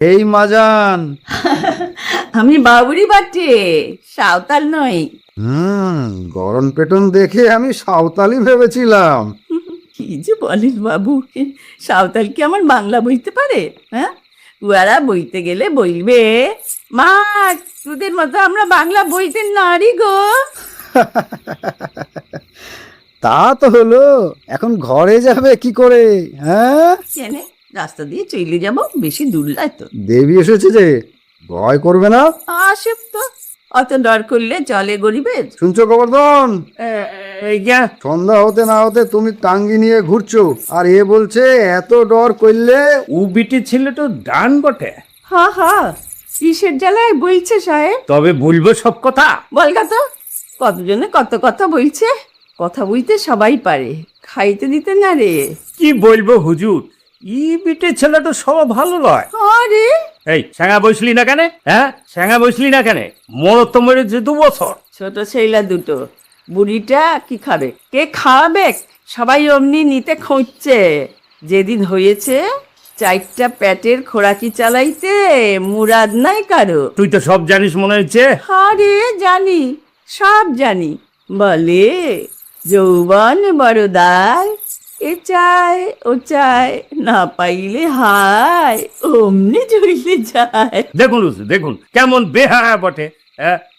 এই মাজান। আমি বাবুরি বাটে, সাঁওতাল নই। গরম পেটন দেখে আমি সাঁওতালি ভেবেছিলাম। কি যে বলেন বাবু, সাঁওতাল কি আমার বাংলা বইতে পারে? হ্যাঁ, উয়ারা বইতে গেলে বলবে, মা তোদের মতো আমরা বাংলা বইতে নারী গো। তা তো হলো, এখন ঘরে যাবে কি করে? হ্যাঁ, জেনে রাস্তা দিয়ে চলে যাব, বেশি দূর নয় তো। দেবী এসেছে যে, ভয় করবে না? আসুক তো, অত ডর করলে চলে গরিবের। শুনছো গোবর্ধন? এই যা। সন্ধ্যা হতে না হতে তুমি টাঙ্গি নিয়ে ঘুরছো, আর এ বলছে এত ডর করলে। ও বিটি ছেলেটা ডান বটে, হা হা, কিসের জ্বালায় বলছে সাহেব? তবে বলবো সব কথা। বলগা তো, কতজনে কত কথা বলছে। কথা বলতে সবাই পারে, খাইতে দিতে না রে। কি বলবো হুজুর, ই বিটে ছেলেটা সব ভালো নয়। আরে এই স্যাঙা বসলি না কেন? হ্যাঁ, স্যাঙা বসলি না কেন? মরদ তো মরেছে 2 বছর। ছোট ছেলা দুটো, বুড়িটা কি খাবে, কে খাওয়াবে? সবাই অমনি নিতে খুঁজছে। যেদিন হয়েছে 4টা পেটের খোরাকি চালাইতে মুরাদ নাই কারো। তুই তো সব জানিস মনে হচ্ছে। আরে জানি, সব জানি। বলে যৌবন বড়দার, এ চায় ও চায়, না পাইলে হায়, অমনি ঝুইলে যায়। দেখুন হুজুর, দেখুন কেমন বেহায়া বটে।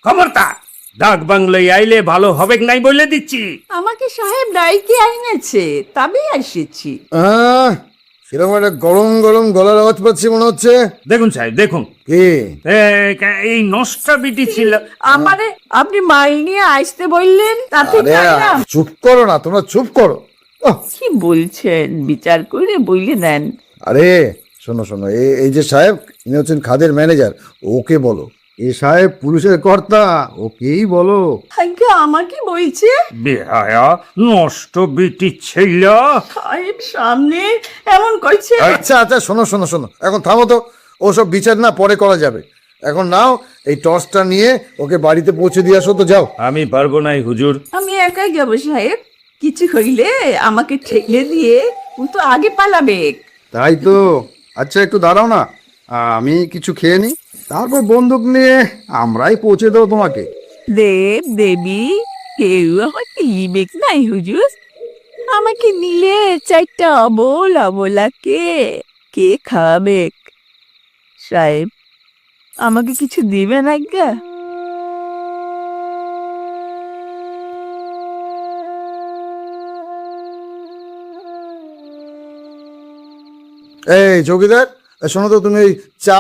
খবরদার, ডাক বাংলায় আইলে ভালো হবে নাই বলে দিচ্ছি। আমাকে সাহেব ডাইকে আইনেছে, তবেই এসেছি। সেরকম একটা গরম গরম গলার আওয়াজ পাচ্ছি মনে হচ্ছে। দেখুন সাহেব, দেখুন কি? এই নষ্টা বিটি ছিল। আমারে আপনি মাল নিয়ে আসতে বললেন, তাতে চাইলাম। চুপ করো না, তোমরা চুপ করো। কি বলছেন, বিচার করে বইলে দেন। আরে শোনো শোনো, এই যে সাহেব, ইনি হচ্ছেন খাদের ম্যানেজার, ওকে বলো। এ সাহেব পুলিশের কর্তা, ওকেই বলো। আজ্ঞে আমাকে বলছে? বেহায়া নষ্ট বিটি ছিল। সাহেব সামনে এমন করছে। আচ্ছা আচ্ছা, শোনো শোনো শোনো, এখন থামো তো। ওসব বিচার না পরে করা যাবে। এখন নাও এই টর্চটা নিয়ে ওকে বাড়িতে পৌঁছে দিয়ে আসো তো, যাও। আমি পারবো নাই হুজুর। আমি একাই যাবো সাহেব, কিছু হইলে আমাকে ঠেলে দিয়ে ও তো আগে পালাবে। তাই তো। আচ্ছা একটু দাঁড়াও না, আমি কিছু খেয়ে নিই, তারপর বন্দুক নিয়ে আমরাই পৌঁছে দেবো তোমাকে। দেব দেবী কেউ আমাকে নিবে নাই হুজুর। আমাকে নিলে 4টা অবল অবলাকে কে খাওয়াবে? সাহেব আমাকে কিছু দিবেন আজ্ঞা? এই চৌকিদার, শোনো তো, তুমি ওই চা